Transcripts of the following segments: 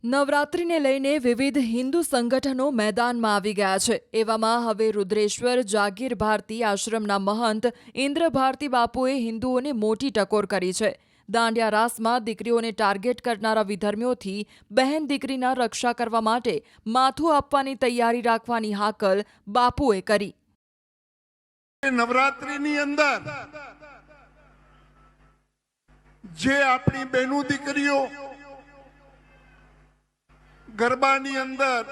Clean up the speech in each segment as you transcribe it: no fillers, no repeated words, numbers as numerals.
નવરાત્રિને લઈને વિવિધ હિન્દુ સંગઠનો મેદાનમાં આવી ગયા છે। એવામાં હવે રુદ્રેશ્વર જાગીર ભારતી આશ્રમના મહંત ઇન્દ્ર ભારતી બાપુએ હિન્દુઓને મોટી ટકોર કરી છે। દાંડિયા રાસમાં દીકરીઓને ટાર્ગેટ કરનારા વિધર્મીઓથી બહેન દીકરીના રક્ષા કરવા માટે માથું આપવાની તૈયારી રાખવાની હાકલ બાપુએ કરી। નવરાત્રીની અંદર જે આપણી બહેનો દીકરીઓ ગરબાની અંદર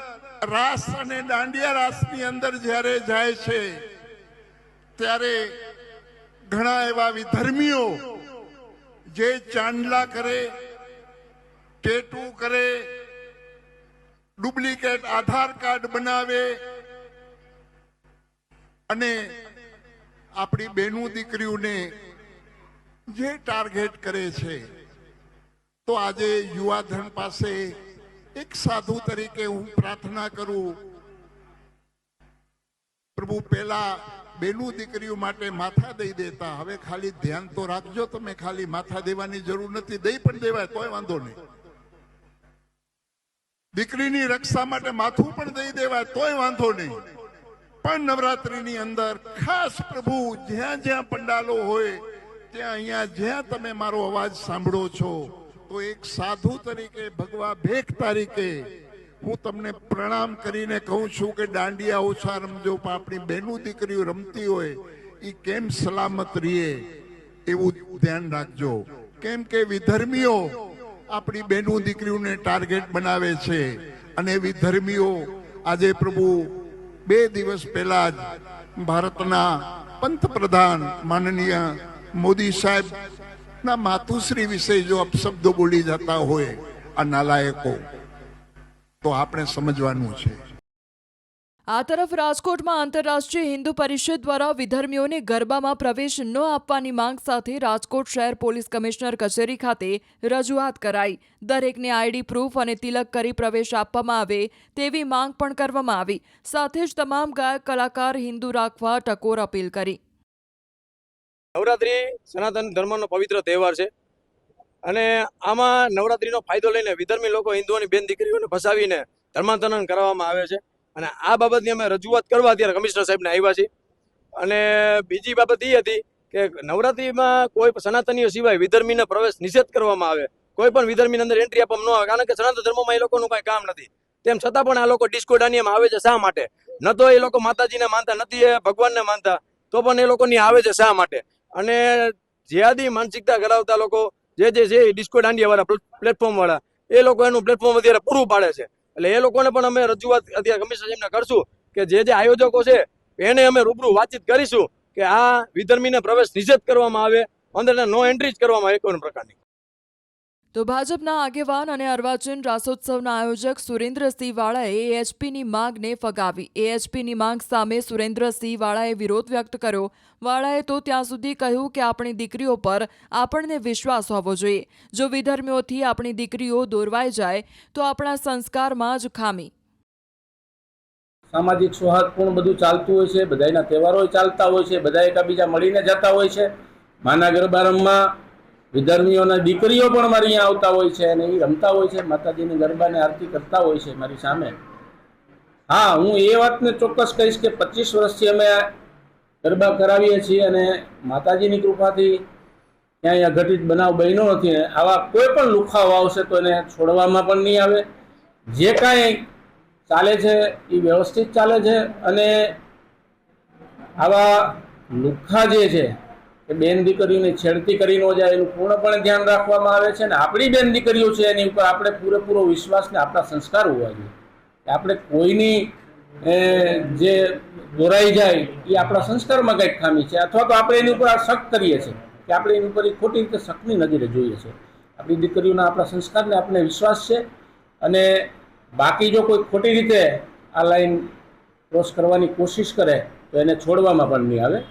રાસ અને દાંડિયા રાસની અંદર જ્યારે જાય છે ત્યારે ઘણા એવા વિધર્મીઓ જે ચાંદલા કરે, ટેટુ કરે, ડુપ્લિકેટ આધાર કાર્ડ બનાવે અને આપણી બહેનો દીકરીઓને જે ટાર્ગેટ કરે છે, તો આજે યુવાધન પાસે એક સાધુ તરીકે હું પ્રાર્થના કરું, પ્રભુ પહેલા બેનું દીકરીઓ માટે માથા દઈ દેતા, હવે ખાલી ધ્યાન તો રાખજો, તમે ખાલી માથા દેવાની જરૂર નથી, દઈ પણ દેવાય તોય વાંધો નહીં, દીકરીની રક્ષા માટે માથું પણ દઈ દેવાય તોય વાંધો નહીં, પણ નવરાત્રીની અંદર ખાસ પ્રભુ જ્યાં જ્યાં પંડાલો હોય ત્યાં અહીંયા જ્યાં તમે મારો અવાજ સાંભળો છો, તો એક સાધુ તરીકે ભગવા ભેખ તરીકે હું તમને પ્રણામ કરીને કહું છું કે દાંડિયા ઓછા રમજો, પણ આપણી બહેનો દીકરીઓ રમતી હોય એ કેમ સલામત રહીએ એવું ધ્યાન રાખજો, કેમ કે વિધર્મીઓ આપણી બહેનો દીકરીઓને ટાર્ગેટ બનાવે છે અને વિધર્મીઓ આજે પ્રભુ 2 દિવસ પહેલા જ ભારતના પંતપ્રધાન માનનીય મોદી સાહેબ ના માતુશ્રી વિશે જો અપશબ્દો બોલી જતા હોય આ નાલાયકો, તો આપણે સમજવાનું છે। આ તરફ રાજકોટમાં આંતરરાષ્ટ્રીય હિન્દુ પરિષદ દ્વારા વિધર્મીઓને ગરબામાં પ્રવેશ ન આપવાની માંગ સાથે રાજકોટ શહેર પોલીસ કમિશનર કચેરી ખાતે રજૂઆત કરાઈ। દરેકને આઈડી પ્રૂફ અને તિલક કરી પ્રવેશ આપવામાં આવે તેવી માંગ પણ કરવામાં આવી। સાથે જ તમામ ગાયક કલાકાર હિન્દુ રાખવા ટકોર અપીલ કરી। નવરાત્રી સનાતન ધર્મનો પવિત્ર તહેવાર છે અને આમાં નવરાત્રીનો ફાયદો લઈને વિધર્મી લોકો હિન્દુઓની બેન દીકરીઓને ફસાવીને ધર્માંતરણ કરવામાં આવે છે અને આ બાબતની અમે રજૂઆત કરવા અત્યારે કમિશનર સાહેબને આવ્યા છીએ। અને બીજી બાબત એ હતી કે નવરાત્રીમાં કોઈ સનાતનીઓ સિવાય વિધર્મીને પ્રવેશ નિષેધ કરવામાં આવે, કોઈ પણ વિધર્મીની અંદર એન્ટ્રી આપવામાં ન આવે, કારણ કે સનાતન ધર્મમાં એ લોકોનું કાંઈ કામ નથી। તેમ છતાં પણ આ લોકો ડિસ્કો દાંડિયામાં આવે છે શા માટે? ન તો એ લોકો માતાજીને માનતા, નથી એ ભગવાનને માનતા, તો પણ એ લોકોની આવે છે શા માટે? અને જ્યાદી માનસિકતા ધરાવતા લોકો જે છે એ ડિસ્કો દાંડિયા વાળા પ્લેટફોર્મ વાળા એ લોકો એનું પ્લેટફોર્મ અત્યારે પૂરું પાડે છે। એટલે એ લોકોને પણ અમે રજૂઆત અત્યારે કમિશનર સાહેબને કરશું કે જે આયોજકો છે એને અમે રૂબરૂ વાતચીત કરીશું કે આ વિધર્મીને પ્રવેશ નિષેધ કરવામાં આવે, અંદર નો એન્ટ્રી જ કરવામાં આવે કોઈ પ્રકારની। તો ભાજપના આગેવાન અને અર્વાચીન રાસોત્સવના આયોજક સુરેન્દ્રસિંહ વાળાએ એએચપીની માંગને ફગાવી। એએચપીની માંગ સામે સુરેન્દ્રસિંહ વાળાએ વિરોધ વ્યક્ત કર્યો। વાળાએ તો ત્યાં સુધી કહ્યું કે આપણી દીકરીઓ પર આપણને વિશ્વાસ હોવો જોઈએ। જો વિધર્મીઓથી આપણી દીકરીઓ દોરવાઈ જાય તો આપણા સંસ્કારમાં જ ખામી। સામાજિક સૌહાર્દપૂર્ણ બધું ચાલતું હોય છે, બધાના તહેવારો ચાલતા હોય છે, બધા એકબીજા મળીને જતા હોય છે। માના ગરબા રમવા વિધર્મીઓના દીકરીઓ પણ મારી અહીંયા આવતા હોય છે અને એ રમતા હોય છે, માતાજીની ગરબાને આરતી કરતા હોય છે મારી સામે। હા, હું એ વાતને ચોક્કસ કહીશ કે 25 વર્ષથી અમે ગરબા કરાવીએ છીએ અને માતાજીની કૃપાથી ત્યાં અહીંયા ઘટિત બનાવ બન્યો નથી। આવા કોઈ પણ લુખાઓ આવશે તો એને છોડવામાં પણ નહીં આવે। જે કાંઈ ચાલે છે એ વ્યવસ્થિત ચાલે છે અને આવા લુખા જે છે કે બેન દીકરીઓની છેડતી કરી ન જાય એનું પૂર્ણપણે ધ્યાન રાખવામાં આવે છે અને આપણી બેન દીકરીઓ છે એની ઉપર આપણે પૂરેપૂરો વિશ્વાસ ને આપણા સંસ્કાર હોવા જોઈએ। આપણે કોઈની જે દોરાઈ જાય એ આપણા સંસ્કારમાં કંઈક ખામી છે, અથવા તો આપણે એની ઉપર આ શક કરીએ છીએ કે આપણે એની ઉપર ખોટી રીતે શકની નજરે જોઈએ છે। આપણી દીકરીઓના આપણા સંસ્કારને આપણે વિશ્વાસ છે અને બાકી જો કોઈ ખોટી રીતે આ લાઈન ક્રોસ કરવાની કોશિશ કરે તો એને છોડવામાં પણ નહીં આવે।